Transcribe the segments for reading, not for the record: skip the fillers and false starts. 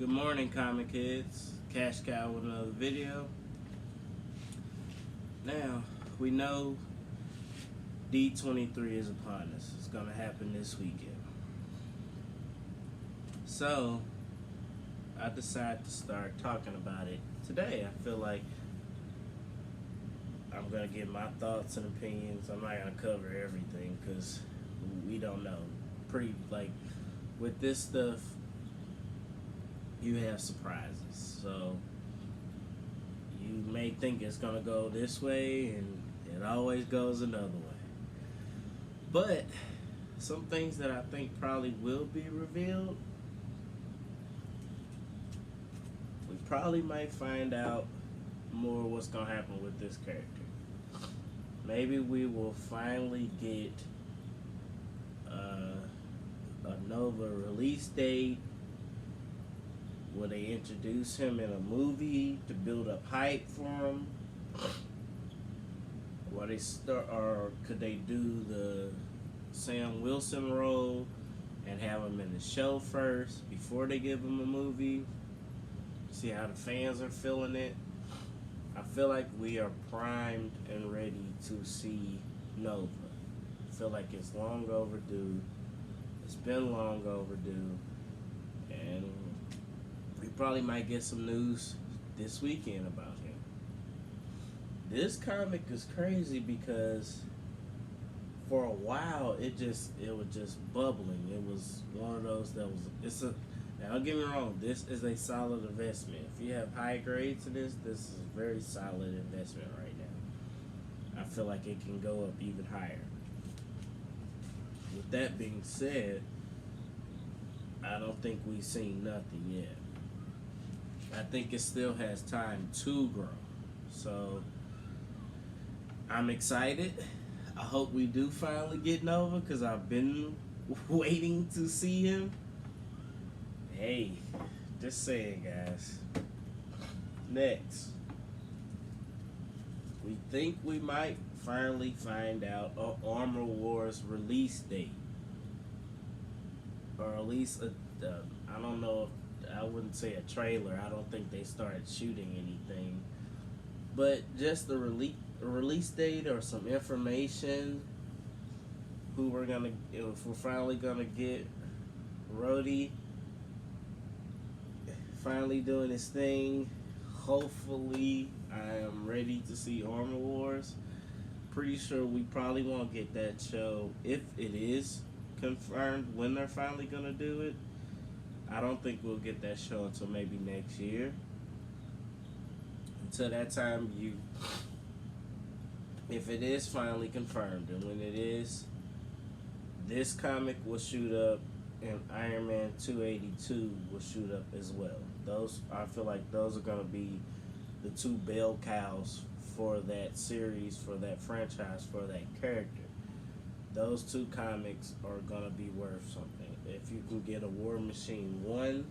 Good morning, comic kids. Cash Cow with another video. Now, we know D23 is upon us. It's going to happen this weekend. So, I decided to start talking about it today. I feel like I'm going to give my thoughts and opinions. I'm not going to cover everything because we don't know. With this stuff, you have surprises. So you may think it's gonna go this way and it always goes another way. But some things that I think probably will be revealed, we probably might find out more what's gonna happen with this character. Maybe we will finally get a Nova release date. Will they introduce him in a movie to build up hype for him? Or could they do the Sam Wilson role and have him in the show first before they give him a movie? See how the fans are feeling it. I feel like we are primed and ready to see Nova. I feel like it's long overdue. It's been long overdue. And we probably might get some news this weekend about him. This comic is crazy because for a while it was just bubbling. It was one of those that was now don't get me wrong, this is a solid investment. If you have high grades to this is a very solid investment right now. I feel like it can go up even higher. With that being said, I don't think we've seen nothing yet. I think it still has time to grow. So I'm excited. I hope we do finally get Nova because I've been waiting to see him. Hey, just saying, guys. Next, we think we might finally find out an Armor Wars release date. Or at least, I don't know if I wouldn't say a trailer. I don't think they started shooting anything. But just the release date or some information. If we're finally gonna get Rhodey finally doing his thing. Hopefully, I am ready to see Armor Wars. Pretty sure we probably won't get that show if it is confirmed when they're finally gonna do it. I don't think we'll get that show until maybe next year. Until that time, if it is finally confirmed, and when it is, this comic will shoot up, and Iron Man 282 will shoot up as well. I feel like those are gonna be the two bell cows for that series, for that franchise, for that character. Those two comics are gonna be worth something. If you can get a War Machine 1,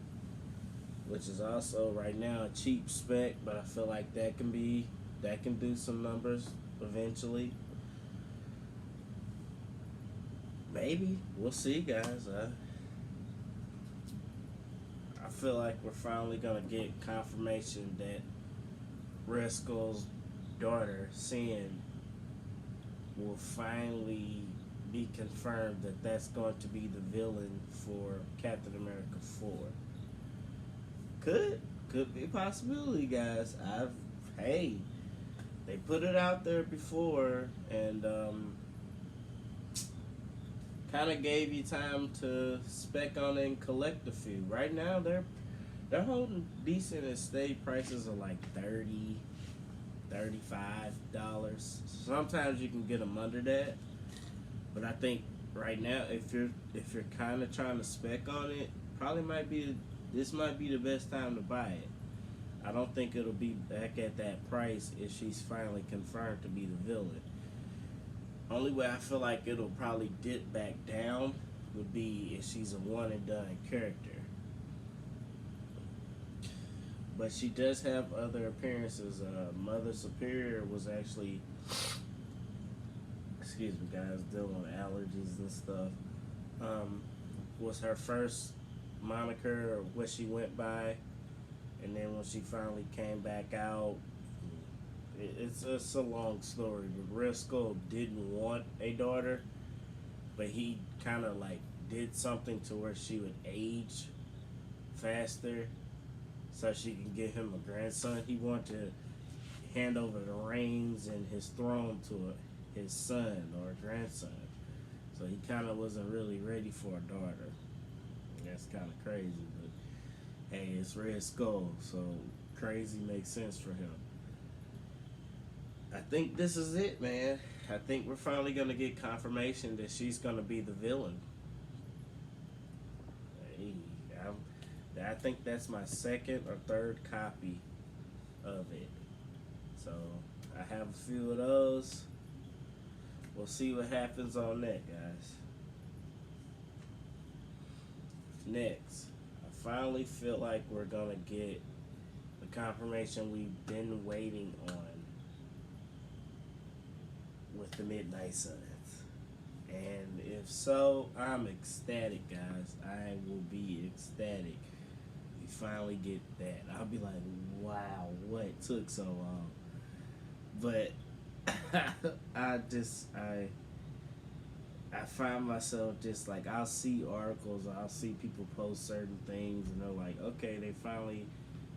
which is also right now a cheap spec, but I feel like that can do some numbers eventually. Maybe. We'll see, guys. I feel like we're finally gonna get confirmation that Red Skull's daughter, Sin, will finally be confirmed that that's going to be the villain for Captain America 4. Could be a possibility, guys. Hey, they put it out there before and kind of gave you time to spec on it and collect a few. Right now, they're holding decent estate prices of like $30, $35. Sometimes you can get them under that, but I think right now, if you're kind of trying to spec on it, this might be the best time to buy it. I don't think it'll be back at that price if she's finally confirmed to be the villain. Only way I feel like it'll probably dip back down would be if she's a one and done character. But she does have other appearances. Mother Superior was actually, excuse me guys, dealing with allergies and stuff. Was her first moniker or what she went by, and then when she finally came back out, it's a long story. But Red Skull didn't want a daughter, but he kind of like did something to where she would age faster, so she can give him a grandson. He wanted to hand over the reins and his throne to his son or grandson. So he kind of wasn't really ready for a daughter. That's kind of crazy, but hey, it's Red Skull, so crazy makes sense for him. I think this is it, man. I think we're finally gonna get confirmation that she's gonna be the villain. Hey, I think that's my second or third copy of it. So I have a few of those. We'll see what happens on that, guys. Next, I finally feel like we're gonna get the confirmation we've been waiting on with the Midnight Suns. And if so, I'm ecstatic, guys. I will be ecstatic. We finally get that. I'll be like, wow, what took so long? But I find myself just like, I'll see articles, I'll see people post certain things, and they're like, okay, they finally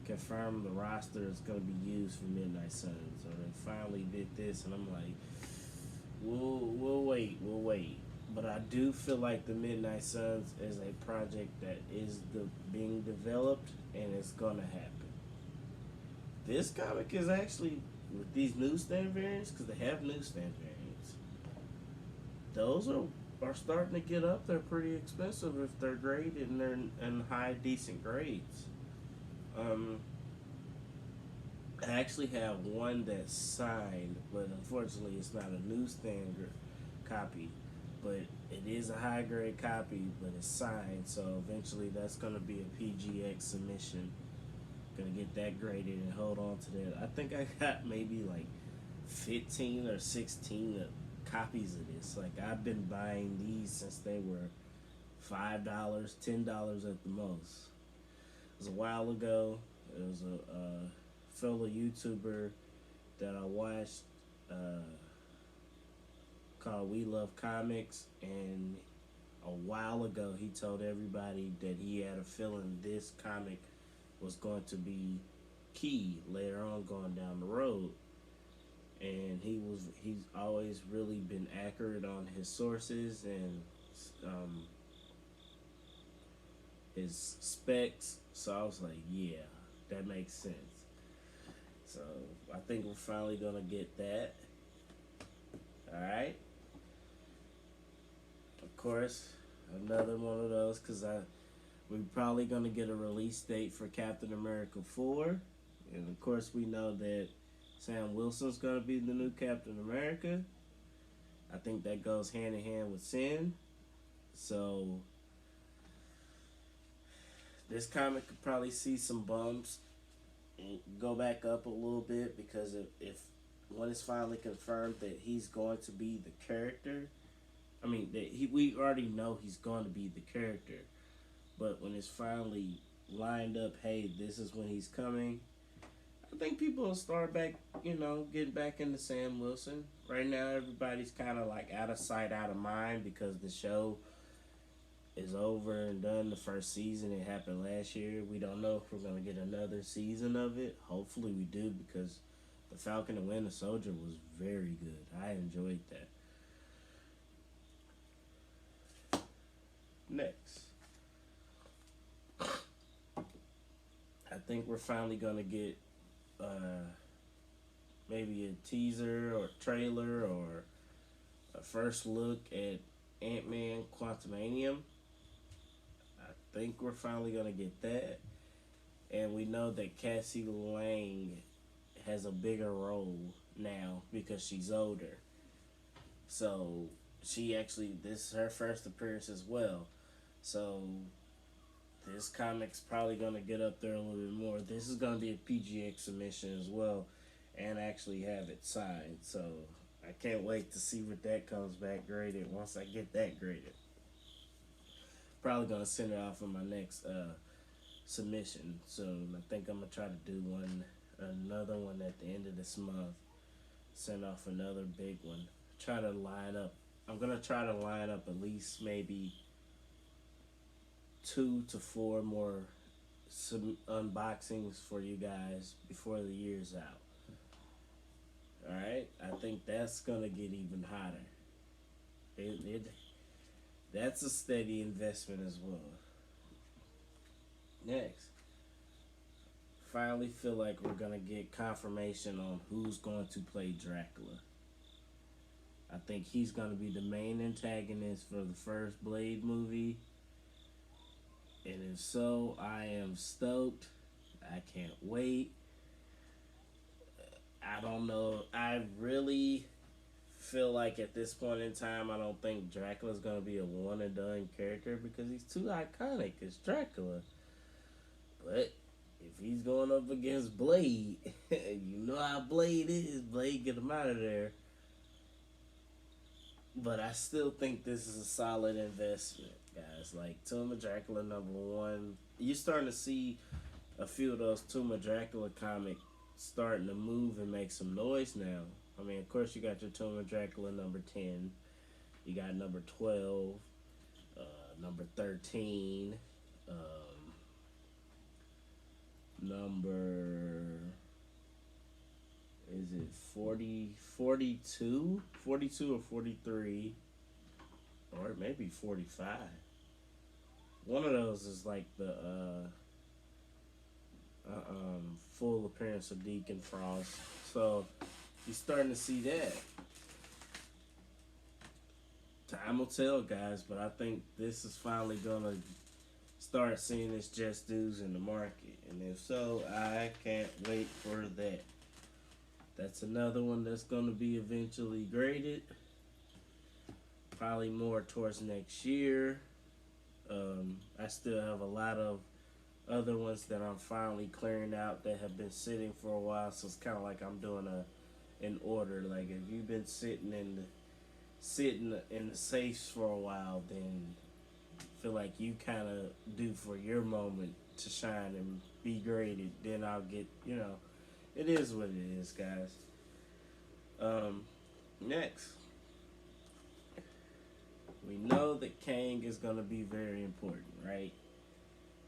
confirmed the roster is going to be used for Midnight Suns, or they finally did this, and I'm like, we'll wait. But I do feel like the Midnight Suns is a project that is being developed, and it's going to happen. This comic is actually, with these newsstand variants, because they have newsstand variants, those are starting to get up there pretty expensive if they're graded and they're in high decent grades. I actually have one that's signed, but unfortunately it's not a newsstand copy, but it is a high grade copy, but it's signed, so eventually that's going to be a PGX submission. Gonna get that graded and hold on to that. I think I got maybe like 15 or 16 copies of this. Like, I've been buying these since they were $5, $10 at the most. It was a while ago. It was a fellow YouTuber that I watched called We Love Comics, and a while ago he told everybody that he had a feeling this comic was going to be key later on going down the road. And he's always really been accurate on his sources and his specs. So I was like, yeah, that makes sense. So I think we're finally gonna get that. Alright. Of course, another one of those, because we're probably gonna get a release date for Captain America 4. And of course we know that Sam Wilson's gonna be the new Captain America. I think that goes hand in hand with Sin. So this comic could probably see some bumps and go back up a little bit, because if when it's finally confirmed that he's going to be the character, I mean we already know he's going to be the character, but when it's finally lined up, hey, this is when he's coming, I think people will start back, getting back into Sam Wilson. Right now, everybody's kind of like out of sight, out of mind, because the show is over and done. The first season, it happened last year. We don't know if we're going to get another season of it. Hopefully we do, because The Falcon and Winter Soldier was very good. I enjoyed that. Next, I think we're finally going to get maybe a teaser or trailer or a first look at Ant-Man Quantumanium. I think we're finally going to get that. And we know that Cassie Lang has a bigger role now because she's older. So this is her first appearance as well. So this comic's probably going to get up there a little bit more. This is going to be a PGX submission as well, and actually have it signed. So I can't wait to see what that comes back graded once I get that graded. probably gonna send it off in my next submission. So I think I'm gonna try to do another one at the end of this month. Send off another big one. Try to line up. I'm gonna try to line up at least maybe 2 to 4 more some unboxings for you guys before the year's out. Alright, I think that's gonna get even hotter. That's a steady investment as well. Next, finally feel like we're gonna get confirmation on who's going to play Dracula. I think he's gonna be the main antagonist for the first Blade movie. And if so, I am stoked. I can't wait. I don't know. I really feel like at this point in time, I don't think Dracula's gonna be a one and done character because he's too iconic. It's Dracula. But if he's going up against Blade, you know how Blade is. Blade get him out of there. But I still think this is a solid investment, guys. Like Tomb of Dracula #1. You're starting to see a few of those Tomb of Dracula comics starting to move and make some noise now. I mean, of course, you got your Tomb of Dracula #10. You got #12, #13, number, is it 42 or 43, or maybe 45. One of those is like the full appearance of Deacon Frost. So you're starting to see that. Time will tell, guys, but I think this is finally gonna start seeing its just dues in the market. And if so, I can't wait for that. That's another one that's gonna be eventually graded. Probably more towards next year. I still have a lot of other ones that I'm finally clearing out that have been sitting for a while. So it's kind of like I'm doing an order. Like if you've been sitting in the safes for a while, then feel like you kind of due for your moment to shine and be graded. Then I'll get, it is what it is, guys. Next, we know that Kang is going to be very important, right?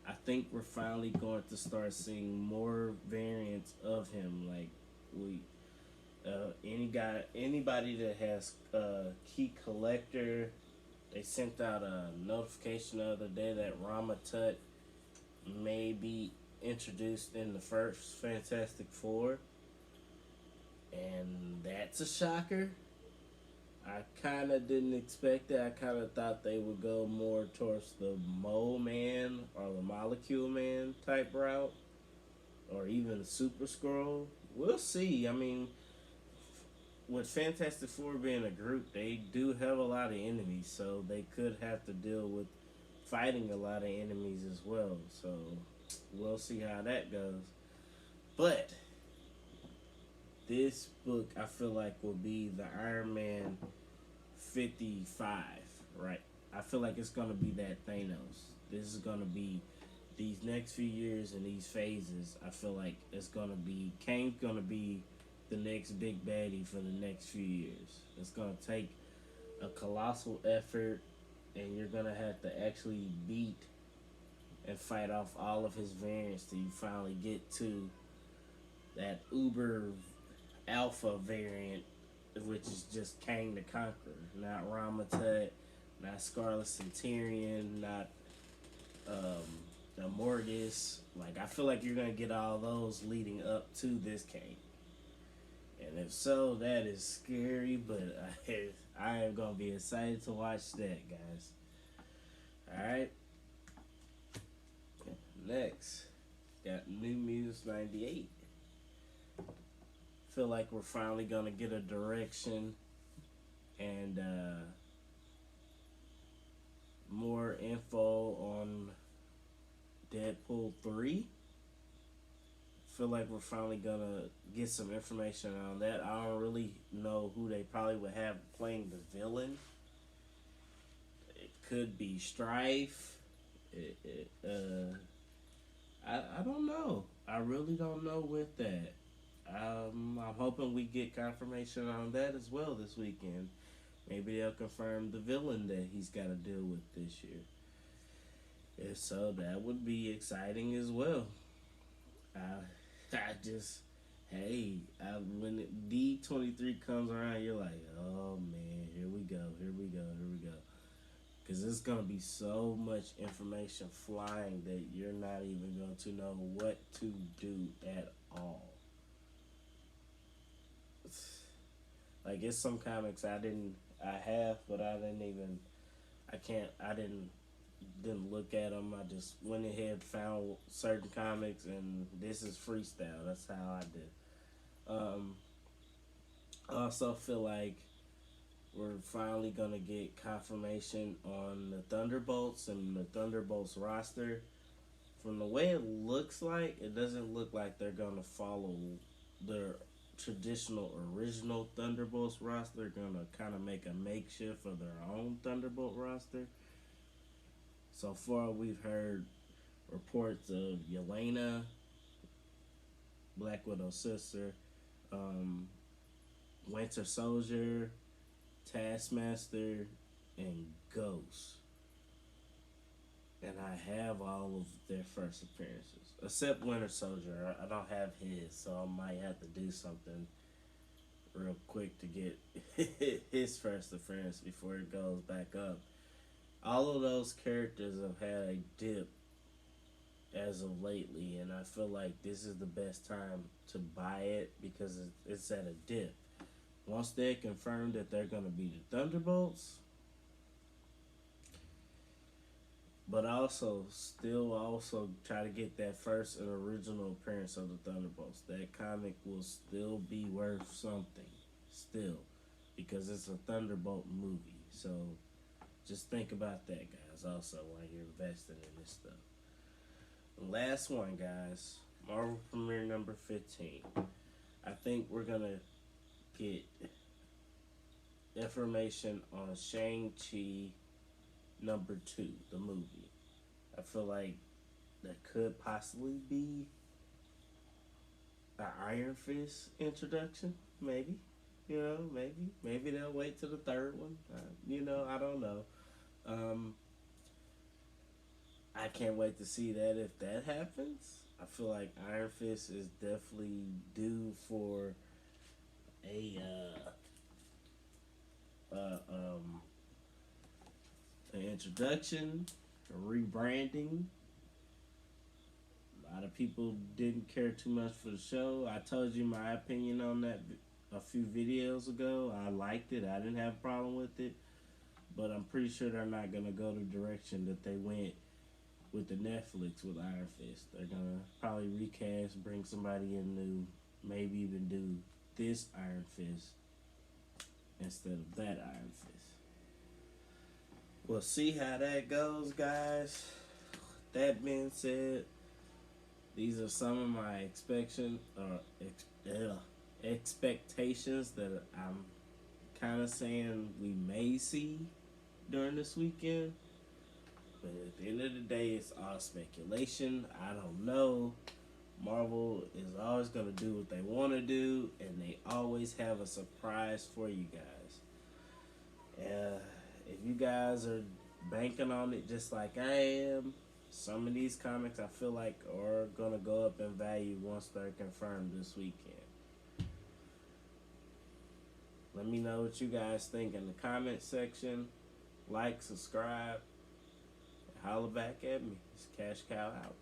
I think we're finally going to start seeing more variants of him. Like anybody that has Key Collector, they sent out a notification the other day that Rama Tut may be introduced in the first Fantastic Four, and that's a shocker. I kind of didn't expect it. I kind of thought they would go more towards the Mole Man or the Molecule Man type route, or even Super Skrull. We'll see. I mean, with Fantastic Four being a group, they do have a lot of enemies, so they could have to deal with fighting a lot of enemies as well. So we'll see how that goes. But this book, I feel like, will be the Iron Man 55, right? I feel like it's going to be that Thanos. This is going to be these next few years and these phases. I feel like it's going to be, Kang's going to be the next big baddie for the next few years. It's going to take a colossal effort, and you're going to have to actually beat and fight off all of his variants till you finally get to that uber alpha variant, which is just Kang the Conqueror, not Rama Tut, not Scarlet Centurion, not the Morgus. Like, I feel like you're gonna get all those leading up to this Kang, and if so, that is scary. But I am gonna be excited to watch that, guys. All right. Next, got New Muse 98. Feel like we're finally gonna get a direction and more info on Deadpool 3. Feel like we're finally gonna get some information on that. I don't really know who they probably would have playing the villain. It could be Strife. I don't know. I really don't know with that. I'm hoping we get confirmation on that as well this weekend. Maybe they'll confirm the villain that he's got to deal with this year. If so, that would be exciting as well. I just, hey, when D23 comes around, you're like, oh man, here we go, here we go, here we go. Because there's going to be so much information flying that you're not even going to know what to do at all. Like, it's some comics I have, but I didn't look at them. I just went ahead, found certain comics, and this is freestyle. That's how I did. I also feel like we're finally gonna get confirmation on the Thunderbolts and the Thunderbolts roster. From the way it looks like, it doesn't look like they're gonna follow their traditional original Thunderbolts roster. They're gonna kind of make a makeshift of their own Thunderbolt roster. So far, we've heard reports of Yelena, Black Widow's sister, Winter Soldier, Taskmaster, and Ghost. And I have all of their first appearances, except Winter Soldier. I don't have his, so I might have to do something real quick to get his first appearance before it goes back up. All of those characters have had a dip as of lately, and I feel like this is the best time to buy it because it's at a dip. Once they confirm that they're going to be the Thunderbolts, but also try to get that first and original appearance of the Thunderbolts. That comic will still be worth something, still, because it's a Thunderbolt movie. So just think about that, guys, also, while you're investing in this stuff. Last one, guys. Marvel Premiere number 15. I think we're going to get information on Shang-Chi number 2, the movie. I feel like that could possibly be an Iron Fist introduction, maybe. Maybe they'll wait till the third one. I don't know. I can't wait to see that if that happens. I feel like Iron Fist is definitely due for a an introduction, a rebranding. A lot of people didn't care too much for the show. I told you my opinion on that a few videos ago. I liked it. I didn't have a problem with it. But I'm pretty sure they're not going to go the direction that they went with the Netflix with Iron Fist. They're going to probably recast, bring somebody in new, maybe even do this Iron Fist instead of that Iron Fist. We'll see how that goes, guys. That being said, these are some of my expectations that I'm kind of saying we may see during this weekend. But at the end of the day, it's all speculation. I don't know. Marvel is always going to do what they want to do, and they always have a surprise for you guys. If you guys are banking on it just like I am, some of these comics I feel like are going to go up in value once they're confirmed this weekend. Let me know what you guys think in the comment section. Like, subscribe, and holler back at me. It's Cash Cow out.